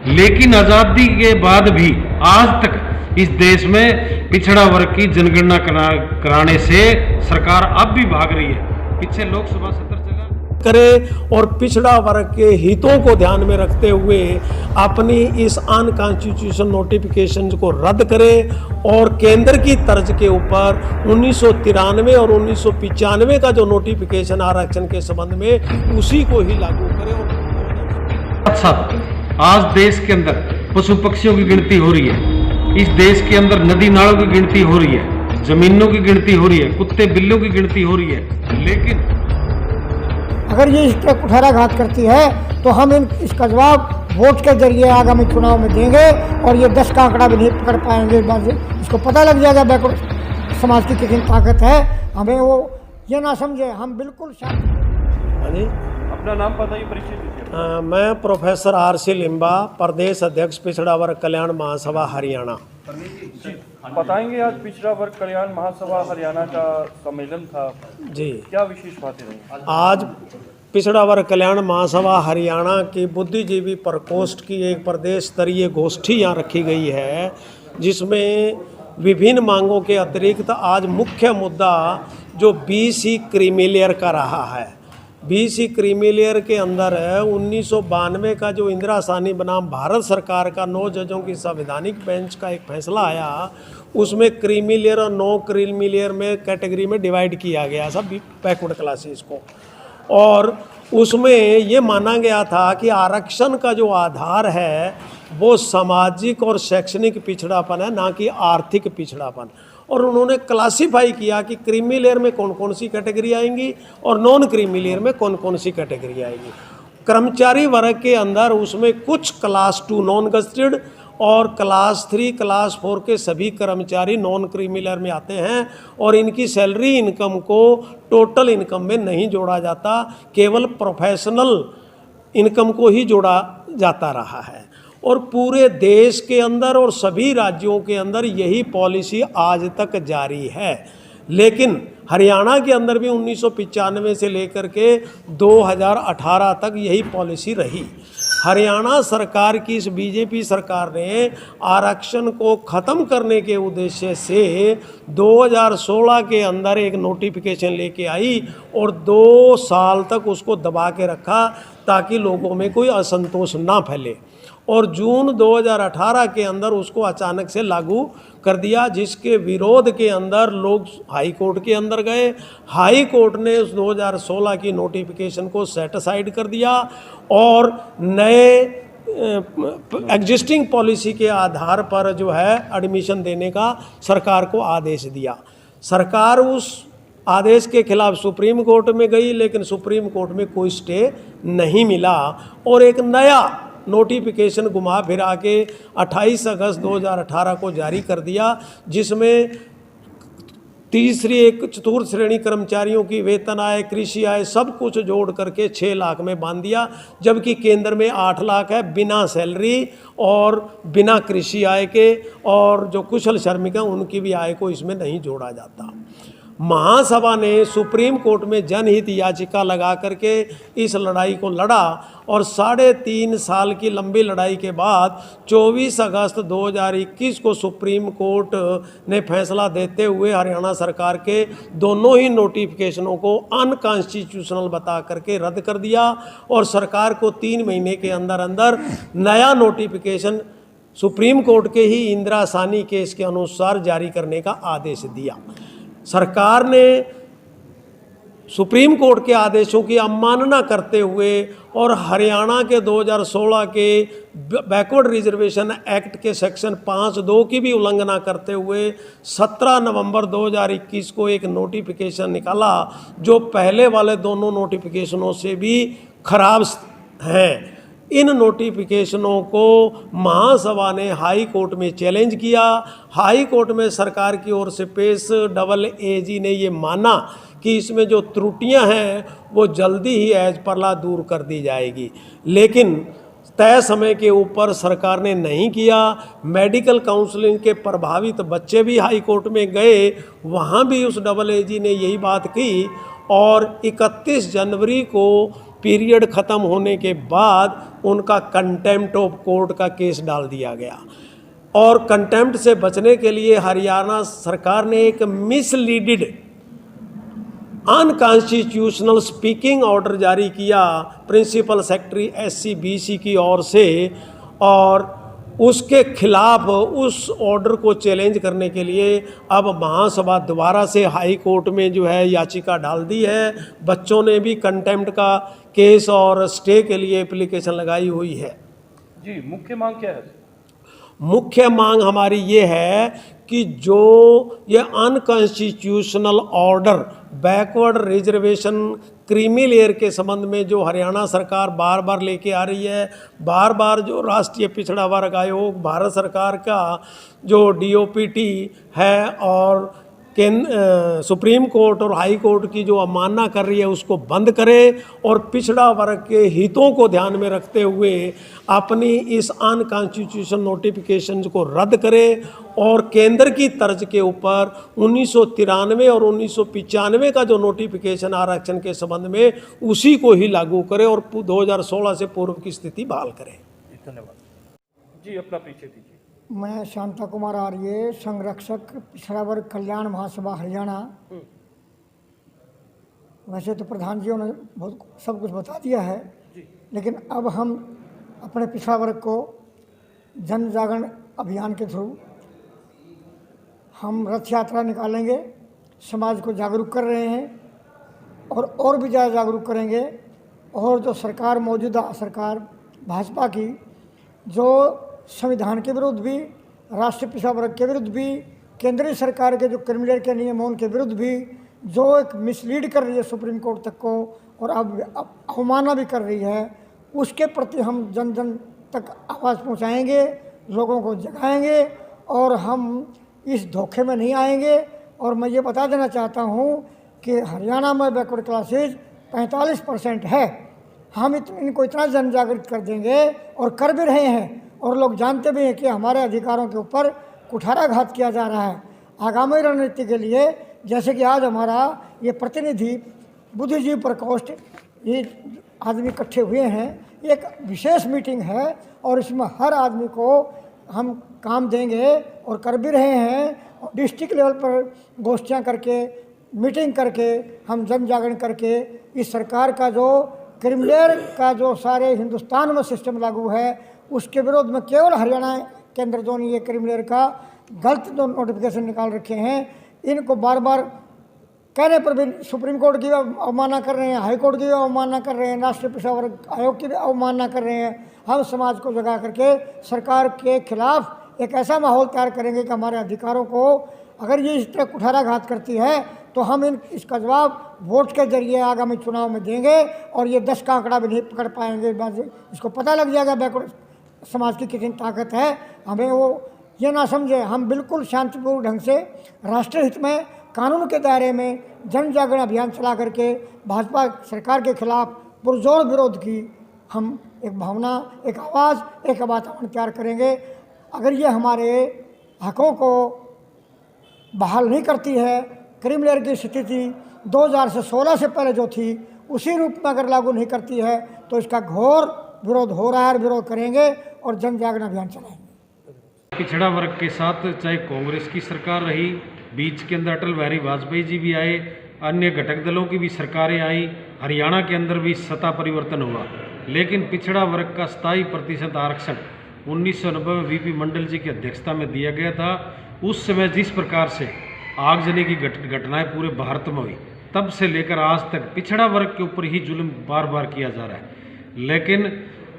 लेकिन आज़ादी के बाद भी आज तक इस देश में पिछड़ा वर्ग की जनगणना कराने से सरकार अब भी भाग रही है। पीछे लोकसभा सत्र चला करे और पिछड़ा वर्ग के हितों को ध्यान में रखते हुए अपनी इस अनकॉन्स्टिट्यूशन नोटिफिकेशन को रद्द करे और केंद्र की तर्ज के ऊपर 1993 और 1995 का जो नोटिफिकेशन आरक्षण के संबंध में उसी को ही लागू करे। और साथ आज देश के अंदर पशु पक्षियों की गिनती हो रही है, इस देश के अंदर नदी नालों की गिनती हो रही है, जमीनों की गिनती हो रही है, कुत्ते बिल्लों की गिनती हो रही है, लेकिन अगर ये इस पर कुठाराघात करती है तो हम इसका जवाब वोट के जरिए आगामी चुनाव में देंगे और ये 10 का आंकड़ा भी नहीं पकड़ पाएंगे। इस बात से इसको पता लग जाएगा बैकवर्ड समाज की कितनी ताकत है। हमें वो ये ना समझे, हम बिल्कुल शांति। अपना नाम बताइए, परिचय दीजिए। मैं प्रोफेसर RC लिम्बा, प्रदेश अध्यक्ष पिछड़ा वर्ग कल्याण महासभा हरियाणा। बताएंगे, आज पिछड़ा वर्ग कल्याण महासभा हरियाणा का सम्मेलन था जी, क्या विशेष बातें रही? आज पिछड़ा वर्ग कल्याण महासभा हरियाणा की बुद्धिजीवी प्रकोष्ठ की एक प्रदेश स्तरीय गोष्ठी यहाँ रखी गई है, जिसमें विभिन्न मांगों के अतिरिक्त आज मुख्य मुद्दा जो BC क्रीमी का रहा है। BC क्रीमी के अंदर 1992 का जो इंदिरा साहनी बनाम भारत सरकार का 9 जजों की संवैधानिक बेंच का एक फैसला आया, उसमें क्रीमी लेयर और नो क्रीमी लेयर में कैटेगरी में डिवाइड किया गया सब बैकवर्ड क्लासेस को। और उसमें ये माना गया था कि आरक्षण का जो आधार है वो सामाजिक और शैक्षणिक पिछड़ापन है, ना कि आर्थिक पिछड़ापन। और उन्होंने क्लासिफाई किया कि क्रीमी लेयर में कौन कौन सी कैटेगरी आएंगी और नॉन क्रीमी लेयर में कौन कौन सी कैटेगरी आएगी। कर्मचारी वर्ग के अंदर उसमें कुछ क्लास 2 नॉन गस्टेड और क्लास 3 क्लास 4 के सभी कर्मचारी नॉन क्रीमी लेयर में आते हैं और इनकी सैलरी इनकम को टोटल इनकम में नहीं जोड़ा जाता, केवल प्रोफेशनल इनकम को ही जोड़ा जाता रहा है। और पूरे देश के अंदर और सभी राज्यों के अंदर यही पॉलिसी आज तक जारी है। लेकिन हरियाणा के अंदर भी 1995 से लेकर के 2018 तक यही पॉलिसी रही। हरियाणा सरकार की इस बीजेपी सरकार ने आरक्षण को ख़त्म करने के उद्देश्य से 2016 के अंदर एक नोटिफिकेशन लेके आई और 2 साल तक उसको दबा के रखा ताकि लोगों में कोई असंतोष ना फैले। और जून 2018 के अंदर उसको अचानक से लागू कर दिया, जिसके विरोध के अंदर लोग हाई कोर्ट के अंदर गए। हाई कोर्ट ने उस 2016 की नोटिफिकेशन को सेट असाइड कर दिया और नए एग्जिस्टिंग पॉलिसी के आधार पर जो है एडमिशन देने का सरकार को आदेश दिया। सरकार उस आदेश के खिलाफ सुप्रीम कोर्ट में गई, लेकिन सुप्रीम कोर्ट में कोई स्टे नहीं मिला और एक नया नोटिफिकेशन घुमा फिरा के 28 अगस्त 2018 को जारी कर दिया, जिसमें तीसरी एक चतुर्थ श्रेणी कर्मचारियों की वेतन आय, कृषि आय सब कुछ जोड़ करके 6 लाख में बांध दिया, जबकि केंद्र में 8 लाख है बिना सैलरी और बिना कृषि आय के, और जो कुशल श्रमिक हैं उनकी भी आय को इसमें नहीं जोड़ा जाता। महासभा ने सुप्रीम कोर्ट में जनहित याचिका लगा करके इस लड़ाई को लड़ा और 3.5 साल की लंबी लड़ाई के बाद 24 अगस्त 2021 को सुप्रीम कोर्ट ने फैसला देते हुए हरियाणा सरकार के दोनों ही नोटिफिकेशनों को अनकॉन्स्टिट्यूशनल बता करके रद्द कर दिया और सरकार को 3 महीने के अंदर अंदर नया नोटिफिकेशन सुप्रीम कोर्ट के ही इंदिरा साहनी केस के अनुसार जारी करने का आदेश दिया। सरकार ने सुप्रीम कोर्ट के आदेशों की अवमानना करते हुए और हरियाणा के 2016 के बैकवर्ड रिजर्वेशन एक्ट के सेक्शन 5(2) की भी उल्लंघना करते हुए 17 नवंबर 2021 को एक नोटिफिकेशन निकाला, जो पहले वाले दोनों नोटिफिकेशनों से भी खराब हैं। इन नोटिफिकेशनों को महासभा ने हाई कोर्ट में चैलेंज किया। हाई कोर्ट में सरकार की ओर से पेश AAG ने ये माना कि इसमें जो त्रुटियां हैं वो जल्दी ही एज पर ला दूर कर दी जाएगी, लेकिन तय समय के ऊपर सरकार ने नहीं किया। मेडिकल काउंसलिंग के प्रभावित बच्चे भी हाई कोर्ट में गए, वहाँ भी उस AAG ने यही बात की और 31 जनवरी को पीरियड ख़त्म होने के बाद उनका कंटेम्प्ट ऑफ कोर्ट का केस डाल दिया गया। और कंटेम्प्ट से बचने के लिए हरियाणा सरकार ने एक मिसलीडेड अनकॉन्स्टिट्यूशनल स्पीकिंग ऑर्डर जारी किया प्रिंसिपल सेक्रेटरी SCBC की ओर से, और उसके खिलाफ उस ऑर्डर को चैलेंज करने के लिए अब महासभा दोबारा से हाई कोर्ट में जो है याचिका डाल दी है। बच्चों ने भी कंटेम्प्ट का केस और स्टे के लिए एप्लीकेशन लगाई हुई है। जी, मुख्य मांग क्या है? मुख्य मांग हमारी ये है कि जो ये unconstitutional order backward reservation creamy layer के संबंध में जो हरियाणा सरकार बार बार लेके आ रही है, बार बार जो राष्ट्रीय पिछड़ा वर्ग आयोग, भारत सरकार का जो DOPT है और सुप्रीम कोर्ट और हाई कोर्ट की जो अवमानना कर रही है, उसको बंद करे और पिछड़ा वर्ग के हितों को ध्यान में रखते हुए अपनी इस अनकॉन्स्टिट्यूशन नोटिफिकेशन को रद्द करे और केंद्र की तर्ज के ऊपर 1993 और 1995 का जो नोटिफिकेशन आरक्षण के संबंध में उसी को ही लागू करे और 2016 से पूर्व की स्थिति बहाल करे। धन्यवाद जी। अपना परिचय दीजिए। मैं शांता कुमार आर्य, संरक्षक पिछड़ा वर्ग कल्याण महासभा हरियाणा। वैसे तो प्रधान जी ने बहुत सब कुछ बता दिया है, लेकिन अब हम अपने पिछड़ा वर्ग को जन जागरण अभियान के थ्रू हम रथ यात्रा निकालेंगे, समाज को जागरूक कर रहे हैं और भी ज़्यादा जागरूक करेंगे। और जो सरकार, मौजूदा सरकार भाजपा की, जो संविधान के विरुद्ध भी, राष्ट्रीय पिछड़ा वर्ग के विरुद्ध भी, केंद्रीय सरकार के जो क्रिमिनल के नियम उनके विरुद्ध भी जो एक मिसलीड कर रही है सुप्रीम कोर्ट तक को, और अब अवमानना भी कर रही है, उसके प्रति हम जन जन तक आवाज़ पहुंचाएंगे, लोगों को जगाएंगे और हम इस धोखे में नहीं आएंगे। और मैं ये बता देना चाहता हूँ कि हरियाणा में बैकवर्ड क्लासेज 45% है। हम इनको इतना जन जागृत कर देंगे और कर भी रहे हैं, और लोग जानते भी हैं कि हमारे अधिकारों के ऊपर कुठाराघात किया जा रहा है। आगामी रणनीति के लिए, जैसे कि आज हमारा ये प्रतिनिधि बुद्धिजीवी प्रकोष्ठ, ये आदमी इकट्ठे हुए हैं, एक विशेष मीटिंग है और इसमें हर आदमी को हम काम देंगे और कर भी रहे हैं। डिस्ट्रिक्ट लेवल पर गोष्ठियाँ करके, मीटिंग करके, हम जन जागरण करके इस सरकार का जो क्रिमिनल का जो सारे हिंदुस्तान में सिस्टम लागू है, उसके विरोध में केवल हरियाणा के अंदर जो ये क्रिमिनल का गलत जो नोटिफिकेशन निकाल रखे हैं, इनको बार बार कहने पर भी सुप्रीम कोर्ट की अवमानना कर रहे हैं, हाई कोर्ट की अवमानना कर रहे हैं, राष्ट्रीय पिछड़ा वर्ग आयोग की भी अवमानना कर रहे हैं। हम समाज को जगा करके सरकार के खिलाफ एक ऐसा माहौल तैयार करेंगे कि हमारे अधिकारों को अगर ये इस तरह कुठाराघात करती है तो हम इसका जवाब वोट के जरिए आगामी चुनाव में देंगे, और ये 10 का आंकड़ा भी नहीं पकड़ पाएंगे। इसको पता लग जाएगा बैकवर्ड समाज की कितनी ताकत है। हमें वो ये ना समझे, हम बिल्कुल शांतिपूर्ण ढंग से राष्ट्रीय हित में कानून के दायरे में जन जागरण अभियान चला करके भाजपा सरकार के खिलाफ पुरजोर विरोध की हम एक भावना, एक आवाज़, एक वातावरण तैयार करेंगे। अगर ये हमारे हकों को बहाल नहीं करती है, क्रिमिनल की स्थिति 2000 से 16 से पहले जो थी उसी रूप में अगर लागू नहीं करती है, तो इसका घोर विरोध हो रहा है, विरोध करेंगे और जन जागरण अभियान चलाएंगे। पिछड़ा वर्ग के साथ चाहे कांग्रेस की सरकार रही, बीच के अंदर अटल बिहारी वाजपेयी जी भी आए, अन्य घटक दलों की भी सरकारें आई, हरियाणा के अंदर भी सत्ता परिवर्तन हुआ, लेकिन पिछड़ा वर्ग का 27% आरक्षण 1990 में VP मंडल जी की अध्यक्षता में दिया गया था। उस समय जिस प्रकार से आगजनी की घटनाएं पूरे भारत में हुई, तब से लेकर आज तक पिछड़ा वर्ग के ऊपर ही जुल्म बार बार किया जा रहा है, लेकिन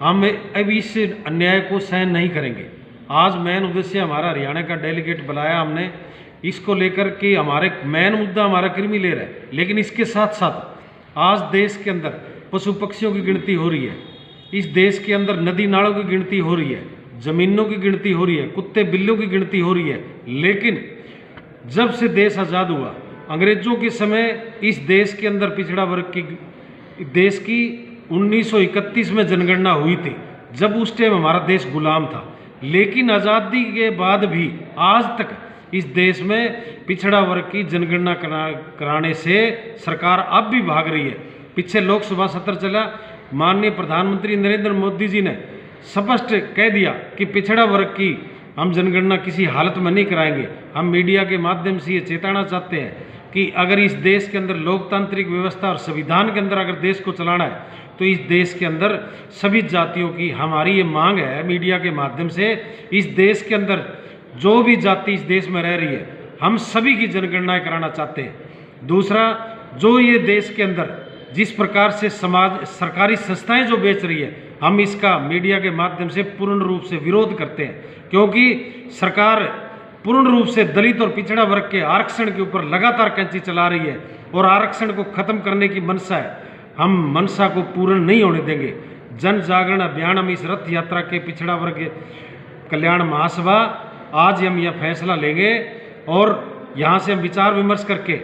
हम अब इस अन्याय को सहन नहीं करेंगे। आज मेन उद्देश्य हमारा हरियाणा का डेलीगेट बुलाया हमने, इसको लेकर के हमारे मेन मुद्दा हमारा क्रिमी लेयर है, लेकिन इसके साथ साथ आज देश के अंदर पशु पक्षियों की गिनती हो रही है, इस देश के अंदर नदी नालों की गिनती हो रही है, ज़मीनों की गिनती हो रही है, कुत्ते बिल्लियों की गिनती हो रही है। लेकिन जब से देश आज़ाद हुआ, अंग्रेजों के समय इस देश के अंदर पिछड़ा वर्ग की देश की 1931 में जनगणना हुई थी, जब उस टाइम हमारा देश गुलाम था। लेकिन आज़ादी के बाद भी आज तक इस देश में पिछड़ा वर्ग की जनगणना कराने से सरकार अब भी भाग रही है। पीछे लोकसभा सत्र चला, माननीय प्रधानमंत्री नरेंद्र मोदी जी ने स्पष्ट कह दिया कि पिछड़ा वर्ग की हम जनगणना किसी हालत में नहीं कराएंगे। हम मीडिया के माध्यम से ये चेताना चाहते हैं कि अगर इस देश के अंदर लोकतांत्रिक व्यवस्था और संविधान के अंदर अगर देश को चलाना है तो इस देश के अंदर सभी जातियों की हमारी ये मांग है मीडिया के माध्यम से, इस देश के अंदर जो भी जाति इस देश में रह रही है हम सभी की जनगणनाएं कराना चाहते हैं। दूसरा, जो ये देश के अंदर जिस प्रकार से समाज सरकारी संस्थाएं जो बेच रही है, हम इसका मीडिया के माध्यम से पूर्ण रूप से विरोध करते हैं, क्योंकि सरकार पूर्ण रूप से दलित और पिछड़ा वर्ग के आरक्षण के ऊपर लगातार कैंची चला रही है और आरक्षण को खत्म करने की मनसा है। हम मनसा को पूर्ण नहीं होने देंगे। जन जागरण अभियान, हम इस रथ यात्रा के पिछड़ा वर्ग कल्याण महासभा आज हम यह फैसला लेंगे और यहाँ से हम विचार विमर्श करके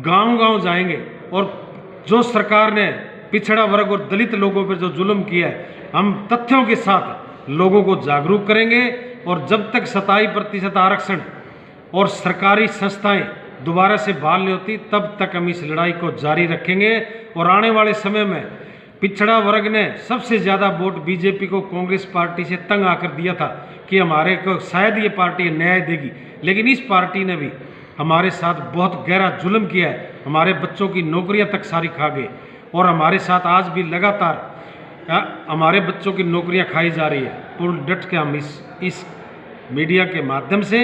गांव-गांव जाएंगे और जो सरकार ने पिछड़ा वर्ग और दलित लोगों पर जो जुल्म किया है, हम तथ्यों के साथ लोगों को जागरूक करेंगे और जब तक 27% आरक्षण और सरकारी संस्थाएं दोबारा से बहाल नहीं होती तब तक हम इस लड़ाई को जारी रखेंगे। और आने वाले समय में पिछड़ा वर्ग ने सबसे ज़्यादा वोट बीजेपी को, कांग्रेस पार्टी से तंग आकर दिया था कि हमारे को शायद ये पार्टी न्याय देगी, लेकिन इस पार्टी ने भी हमारे साथ बहुत गहरा जुल्म किया है। हमारे बच्चों की नौकरियां तक सारी खा गए और हमारे साथ आज भी लगातार हमारे बच्चों की नौकरियां खाई जा रही है। पूर्ण डट के हम इस मीडिया के माध्यम से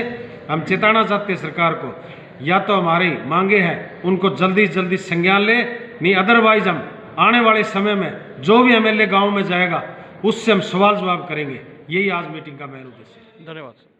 हम चेताना चाहते हैं सरकार को, या तो हमारी मांगे हैं उनको जल्दी से जल्दी संज्ञान ले, नहीं अदरवाइज हम आने वाले समय में जो भी एमएलए गांव में जाएगा उससे हम सवाल जवाब करेंगे। यही आज मीटिंग का मेन उद्देश्य है। धन्यवाद।